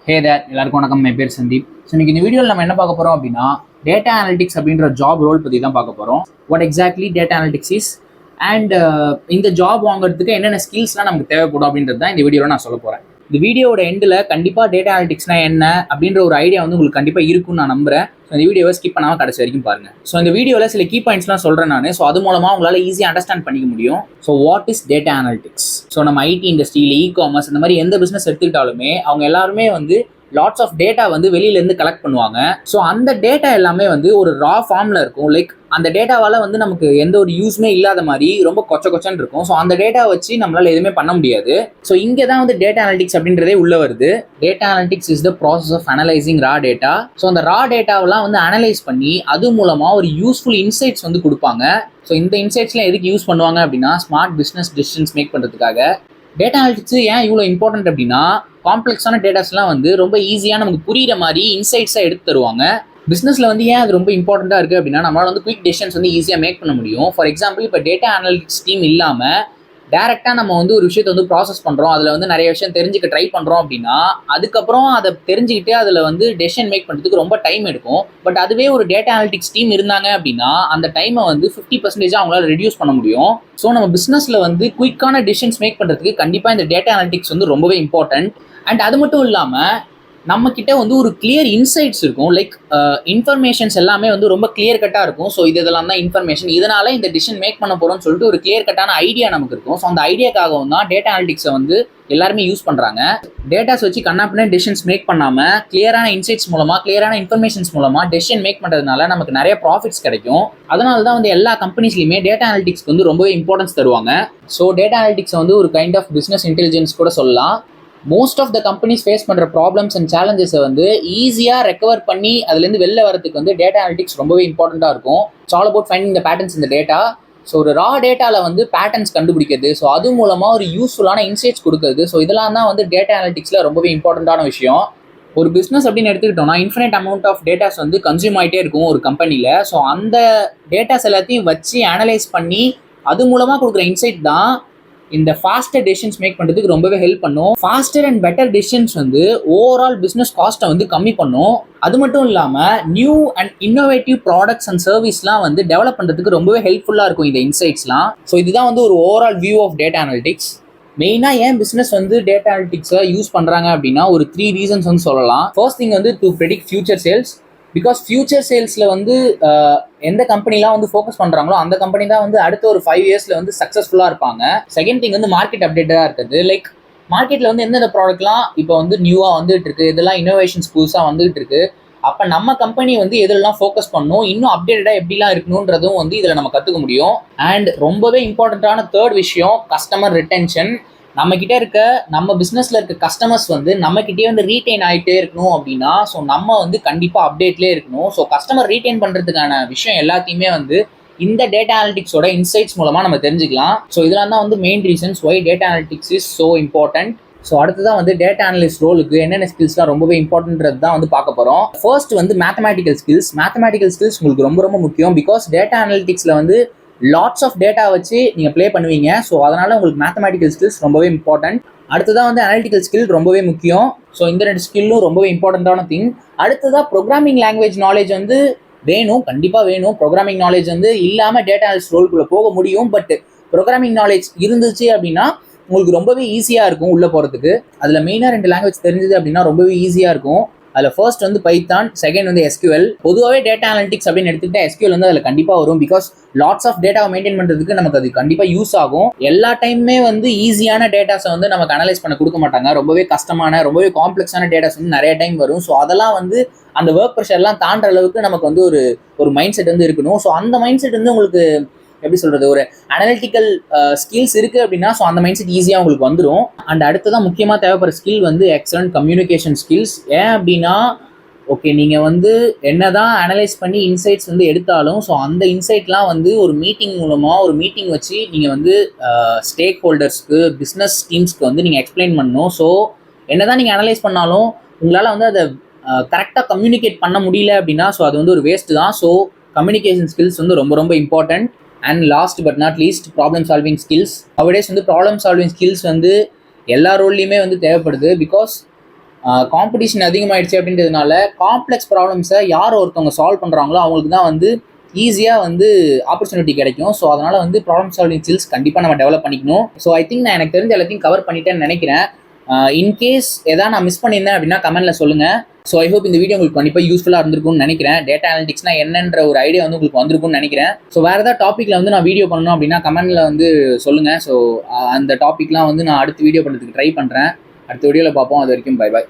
ஹே தேர் எல்லாருக்கும் வணக்கம். என் பேர் சந்தீப். ஸோ இன்னைக்கு இந்த வீடியோவில் நம்ம என்ன பார்க்க போகிறோம் அப்படின்னா டேட்டா அனலிட்டிக்ஸ் அப்படின்ற ஜாப் ரோல் பற்றி தான் பார்க்க போகிறோம். What exactly data analytics is and இந்த ஜாப் வாங்குறதுக்கு என்னென்ன ஸ்கில்ஸ்லாம் நமக்கு தேவைப்படும் அப்படின்றது தான் இந்த வீடியோவில் நான் சொல்ல போகிறேன். இந்த வீடியோட எண்டில் கண்டிப்பாக டேட்டா அனலிட்டிக்ஸ்னா என்ன அப்படின்ற ஒரு ஐடியா வந்து உங்களுக்கு கண்டிப்பாக இருக்கும்னு நான் நம்புறேன். ஸோ இந்த வீடியோவை ஸ்கிப் பண்ணாமல் கடைசி வரைக்கும் பாருங்கள். ஸோ இந்த வீடியோவில் சில கீ பாயிண்ட்ஸ்லாம் சொல்கிறேன் நான். ஸோ அது மூலமாக உங்களால் ஈஸியாக அண்டர்ஸ்டாண்ட் பண்ணிக்க முடியும். So what is data analytics? So நம்ம ஐடி இண்டஸ்ட்ரியில் இ-காமர்ஸ் இந்த மாதிரி எந்த பிஸ்னஸ் எடுத்துக்கிட்டாலுமே அவங்க எல்லாருமே வந்து லாட்ஸ் ஆஃப் டேட்டா வந்து வெளியிலேருந்து கலெக்ட் பண்ணுவாங்க. ஸோ அந்த டேட்டா எல்லாமே வந்து ஒரு ரா ஃபார்மில் இருக்கும். லைக் அந்த டேட்டாவால் வந்து நமக்கு எந்த ஒரு யூஸ்மே இல்லாத மாதிரி ரொம்ப கொச்சன்னு இருக்கும். ஸோ அந்த டேட்டா வச்சு நம்மளால் எதுவுமே பண்ண முடியாது. ஸோ இங்கே தான் வந்து டேட்டா அனலிட்டிக்ஸ் அப்படின்றதே உள்ள வருது. Data analytics is the process of analysing raw data. So அந்த ரா டேட்டாவெல்லாம் வந்து அனலைஸ் பண்ணி அது மூலமாக ஒரு யூஸ்ஃபுல் இன்சைட்ஸ் வந்து கொடுப்பாங்க. ஸோ இந்த இன்சைட்ஸ்லாம் எதுக்கு யூஸ் பண்ணுவாங்க அப்படின்னா ஸ்மார்ட் பிஸ்னஸ் டிசிஷன்ஸ் மேக் பண்ணுறதுக்காக. டேட்டா அனலிட்டிக்ஸ் ஏன் இவ்வளோ இம்பார்ட்டன்ட் அப்படின்னா காம்ப்ளெக்ஸான டேட்டாஸ்லாம் வந்து ரொம்ப ஈஸியாக நமக்கு புரிகிற மாதிரி இன்சைட்ஸாக எடுத்து தருவாங்க. பிஸ்னஸில் வந்து ஏன் அது ரொம்ப இம்பார்ட்டண்ட்டாக இருக்குது அப்படின்னா நம்மளால் வந்து குயிக் டெசிஷன்ஸ் வந்து ஈஸியாக மேக் பண்ண முடியும். ஃபார் எக்ஸாம்பிள் இப்போ டேட்டா அனலிட்டிக்ஸ் டீம் இல்லாமல் டேரெக்டாக நம்ம வந்து ஒரு விஷயத்தை வந்து ப்ராசஸ் பண்ணுறோம், அதில் வந்து நிறைய விஷயம் தெரிஞ்சுக்க ட்ரை பண்ணுறோம் அப்படின்னா அதுக்கப்புறம் அதை தெரிஞ்சுக்கிட்டு அதில் வந்து டெசிஷன் மேக் பண்ணுறதுக்கு ரொம்ப டைம் எடுக்கும். பட் அதுவே ஒரு டேட்டா அனலிட்டிக்ஸ் டீம் இருந்தாங்க அப்படின்னா அந்த டைமை வந்து 50% அவங்களால ரெடியூஸ் பண்ண முடியும். ஸோ நம்ம பிஸ்னஸில் வந்து குயிக்கான டெசிஷன்ஸ் மேக் பண்ணுறதுக்கு கண்டிப்பாக இந்த டேட்டா அனலிட்டிக்ஸ் வந்து ரொம்பவே இம்பார்ட்டன்ட். அண்ட் அது மட்டும் இல்லாமல் நம்மக்கிட்ட வந்து ஒரு கிளியர் இன்சைட்ஸ் இருக்கும். லைக் இன்ஃபர்மேஷன்ஸ் எல்லாமே வந்து ரொம்ப கிளியர் கட்டாக இருக்கும். ஸோ இதெல்லாம் தான் இன்ஃபர்மேஷன், இதனால இந்த டிசிஷன் மேக் பண்ண போகிறோம்னு சொல்லிட்டு ஒரு கிளியர் கட்டான ஐடியா நமக்கு இருக்கும். ஸோ அந்த ஐடியாக்காகவும் தான் டேட்டா அனலிட்டிக்ஸை வந்து எல்லாருமே யூஸ் பண்ணுறாங்க. டேட்டாஸ் வச்சு கண்ணாப்பின டெசிஷன்ஸ் மேக் பண்ணாமல் கிளியரான இன்சைட்ஸ் மூலமாக கிளியரான இன்ஃபர்மேஷன்ஸ் மூலமாக டெசிஷன் மேக் பண்ணுறதுனால நமக்கு நிறைய ப்ராஃபிட்ஸ் கிடைக்கும். அதனால தான் வந்து எல்லா கம்பெனிஸ்லையுமே டேட்டா அனலிட்டிக்ஸ்க்கு வந்து ரொம்பவே இம்பார்ட்டன்ஸ் தருவாங்க. ஸோ டேட்டா அனலிட்டிக்ஸை வந்து ஒரு கைண்ட் ஆஃப் பிஸ்னஸ் இன்டெலிஜென்ஸ் கூட சொல்லலாம். Most of the companies face பண்ணுற ப்ராப்ளம்ஸ் அண்ட் சேலஞ்சஸை வந்து ஈஸியாக ரெக்கவர் பண்ணி அதுலேருந்து வெளில வரதுக்கு வந்து டேட்டா அனலிட்டிக்ஸ் ரொம்பவே இம்பார்ட்டண்ட்டாக இருக்கும். It's all about finding the patterns இந்த டேட்டா. ஸோ ஒரு ரா டேட்டாவில் வந்து பேட்டர்ன்ஸ் கண்டுபிடிக்கிறது, ஸோ அது மூலமாக ஒரு யூஸ்ஃபுல்லான இன்சைட்ஸ் கொடுக்குறது. ஸோ இதெல்லாம் தான் வந்து டேட்டா அனலிட்டிக்ஸில் ரொம்பவே இம்பார்ட்டண்ட்டான விஷயம். ஒரு பிஸ்னஸ் அப்படின்னு எடுத்துக்கிட்டோம்னா இன்ஃபினைட் அமௌண்ட் ஆஃப் டேட்டாஸ் வந்து கன்சியூம் ஆகிட்டே இருக்கும் ஒரு கம்பெனியில். ஸோ அந்த டேட்டாஸ் எல்லாத்தையும் வச்சு அனலைஸ் பண்ணி அது மூலமாக கொடுக்குற இன்சைட் தான் இந்த ஃபாஸ்டர் டெசிஷன்ஸ் மேக் பண்ணுறதுக்கு ரொம்பவே ஹெல்ப் பண்ணும். ஃபாஸ்டர் அண்ட் பெட்டர் டெசிஷன்ஸ் வந்து ஓவரால் பிஸ்னஸ் காஸ்ட்டை வந்து கம்மி பண்ணும். அது மட்டும் இல்லாமல் new and innovative products and சர்வீஸ்லாம் வந்து டெவலப் பண்ணுறதுக்கு ரொம்பவே ஹெல்ப்ஃபுல்லாக இருக்கும் இந்த இன்சைட்ஸ்லாம். ஸோ இதுதான் வந்து ஒரு overall view of data analytics. மெயினாக ஏன் பிஸ்னஸ் வந்து டேட்டா அனலிட்டிக்ஸை யூஸ் பண்ணுறாங்க அப்படின்னா ஒரு 3 ரீசன்ஸ் வந்து சொல்லலாம். ஃபர்ஸ்ட் திங் வந்து to predict future sales. Because future சேல்ஸில் வந்து எந்த கம்பெனிலாம் வந்து ஃபோக்கஸ் பண்ணுறாங்களோ அந்த கம்பெனி தான் வந்து அடுத்த ஒரு 5 இயர்ஸில் வந்து சக்ஸஸ்ஃபுல்லாக இருப்பாங்க. செகண்ட் திங் வந்து மார்க்கெட் அப்டேட்டாக இருக்குது. லைக் மார்க்கெட்டில் வந்து எந்தெந்த ப்ராடக்ட்லாம் இப்போ வந்து நியூவாக வந்துகிட்டு இருக்குது, இதெல்லாம் இன்னோவேஷன்ஸ் புதுசாக வந்துகிட்டு இருக்குது. அப்போ நம்ம கம்பெனி வந்து எதெல்லாம் ஃபோக்கஸ் பண்ணணும், இன்னும் அப்டேட்டடாக எப்படிலாம் இருக்கணுன்றதும் வந்து இதில் நம்ம கற்றுக்க முடியும். அண்ட் ரொம்பவே இம்பார்ட்டண்ட்டான தேர்ட் விஷயம் கஸ்டமர் ரிட்டென்ஷன். நம்மக்கிட்ட இருக்க நம்ம பிஸ்னஸில் இருக்க கஸ்டமர்ஸ் வந்து நம்மக்கிட்டே வந்து ரீட்டைன் ஆகிட்டே இருக்கணும் அப்படின்னா ஸோ நம்ம வந்து கண்டிப்பாக அப்டேட்லேயே இருக்கணும். ஸோ கஸ்டமர் ரீட்டைன் பண்ணுறதுக்கான விஷயம் எல்லாத்தையுமே வந்து இந்த டேட்டா அனலிட்டிக்ஸோட இன்சைட்ஸ் மூலமாக நம்ம தெரிஞ்சுக்கலாம். ஸோ இதெல்லாம் தான் வந்து main reasons Y data analytics is so important. So அடுத்ததான் வந்து டேட்டா அனலிஸ்ட் ரோலுக்கு என்னென்ன ஸ்கில்ஸ்லாம் ரொம்பவே இம்பார்ட்டன்றது தான் வந்து பார்க்க போகிறோம். ஃபர்ஸ்ட் வந்து மேத்தமேட்டிக்கல் ஸ்கில்ஸ். மேத்தமேட்டிக்கல் ஸ்கில்ஸ் உங்களுக்கு ரொம்ப ரொம்ப முக்கியம். பிகாஸ் டேட்டா அனலிட்டிக்ஸில் வந்து லாட்ஸ் ஆஃப் டேட்டா வச்சு நீங்கள் ப்ளே பண்ணுவீங்க. ஸோ அதனால் உங்களுக்கு மேத்தமேட்டிக்கல் ஸ்கில்ஸ் ரொம்பவே இம்பார்ட்டன்ட். அடுத்ததான் வந்து அனலிட்டிக்கல் ஸ்கில் ரொம்பவே முக்கியம். ஸோ இந்த 2 ஸ்கில்லும் ரொம்பவே இம்பார்ட்டண்ட்டான திங். அடுத்ததாக ப்ரோக்ராமிங் லாங்குவேஜ் நாலேஜ் வந்து வேணும், கண்டிப்பாக வேணும். ப்ரோக்ராமிங் நாலேஜ் வந்து இல்லாமல் டேட்டா அனலிஸ்ட் ரோலுக்குள்ளே போக முடியும். பட் ப்ரோக்ராமிங் நாலேஜ் இருந்துச்சு அப்படின்னா உங்களுக்கு ரொம்பவே ஈஸியாக இருக்கும் உள்ளே போகிறதுக்கு. அதில் மெயினாக 2 லாங்குவேஜ் தெரிஞ்சது அப்படின்னா ரொம்பவே ஈஸியாக இருக்கும். அதில் ஃபர்ஸ்ட் வந்து பைத்தான், செகண்ட் வந்து SQL. பொதுவாகவே டேட்டா அனலிட்டிக்ஸ் அப்படின்னு எடுத்துக்கிட்டா SQL வந்து அதில் கண்டிப்பாக வரும். பிகாஸ் லாட்ஸ் ஆஃப் டேட்டாவை மெயின்டைன் பண்ணுறதுக்கு நமக்கு அது கண்டிப்பாக யூஸ் ஆகும். எல்லா டைமுமே வந்து ஈஸியான டேட்டாஸை வந்து நமக்கு அனலைஸ் பண்ண கொடுக்க மாட்டாங்க. ரொம்பவே கஷ்டமான ரொம்பவே காம்ப்ளெக்ஸான டேட்டாஸ் வந்து நிறைய டைம் வரும். ஸோ அதெல்லாம் வந்து அந்த ஒர்க் ப்ரெஷர்லாம் தாண்டுற அளவுக்கு நமக்கு வந்து ஒரு மைண்ட் செட் வந்து இருக்கணும். ஸோ அந்த மைண்ட் செட் வந்து உங்களுக்கு எப்படி சொல்கிறது, ஒரு அனலிட்டிக்கல் ஸ்கில்ஸ் இருக்குது அப்படின்னா ஸோ அந்த மைண்ட் செட் ஈஸியாக உங்களுக்கு வந்துடும். அண்ட் அடுத்ததான் முக்கியமாக தேவைப்படுற ஸ்கில் வந்து எக்ஸலண்ட் கம்யூனிகேஷன் ஸ்கில்ஸ். ஏன் அப்படின்னா ஓகே நீங்கள் வந்து என்ன தான் அனலைஸ் பண்ணி இன்சைட்ஸ் வந்து எடுத்தாலும் ஸோ அந்த இன்சைட்லாம் வந்து ஒரு மீட்டிங் மூலமாக ஒரு மீட்டிங் வச்சு நீங்கள் வந்து ஸ்டேக் ஹோல்டர்ஸ்க்கு பிஸ்னஸ் டீம்ஸ்க்கு வந்து நீங்கள் எக்ஸ்பிளைன் பண்ணணும். ஸோ என்ன தான் நீங்கள் அனலைஸ் பண்ணாலும் உங்களால் வந்து அதை கரெக்டாக கம்யூனிகேட் பண்ண முடியல அப்படின்னா ஸோ அது வந்து ஒரு வேஸ்ட் தான். ஸோ கம்யூனிகேஷன் ஸ்கில்ஸ் வந்து ரொம்ப ரொம்ப important. And last but not least problem solving skills. Nowadays வந்து ப்ராப்ளம் சால்விங் ஸ்கில்ஸ் வந்து எல்லா ரோல்லையுமே வந்து தேவைப்படுது. பிகாஸ் காம்படிஷன் அதிகமாகிடுச்சு அப்படின்றதுனால காம்ப்ளெக்ஸ் ப்ராப்ளம்ஸை யார் ஒருத்தவங்க சால்வ் பண்ணுறாங்களோ அவங்களுக்கு தான் வந்து ஈஸியாக வந்து ஆப்பர்ச்சுனிட்டி கிடைக்கும். ஸோ அதனால் வந்து ப்ராப்ளம் சால்விங் ஸ்கில்ஸ் கண்டிப்பாக நம்ம டெவலப் பண்ணிக்கணும். ஸோ ஐ திங்க் நான் எனக்கு தெரிஞ்ச எல்லாத்தையும் கவர் பண்ணிட்டேன்னு நினைக்கிறேன். இன்கேஸ் எதாவது நான் மிஸ் பண்ணியிருந்தேன் அப்படின்னா கமெண்ட்டில் சொல்லுங்கள். ஸோ ஐ ஹோப் இந்த வீடியோ உங்களுக்கு கண்டிப்பாக யூஸ்ஃபுல்லாக இருந்திருக்கும்னு நினைக்கிறேன். டேட்டா அனலிட்டிக்ஸ்னா என்னன்ற ஒரு ஐடியா வந்து உங்களுக்கு வந்திருக்கும்னு நினைக்கிறேன். ஸோ வேறு ஏதாவது டாப்பிக்கில் வந்து நான் வீடியோ பண்ணணும் அப்படின்னா கமெண்ட்டில் வந்து சொல்லுங்கள். ஸோ அந்த டாப்பிக்லாம் வந்து நான் அடுத்த வீடியோ பண்ணுறதுக்கு ட்ரை பண்ணுறேன். அடுத்த வீடியோவில் பார்ப்போம். அது வரைக்கும் பை பாய்.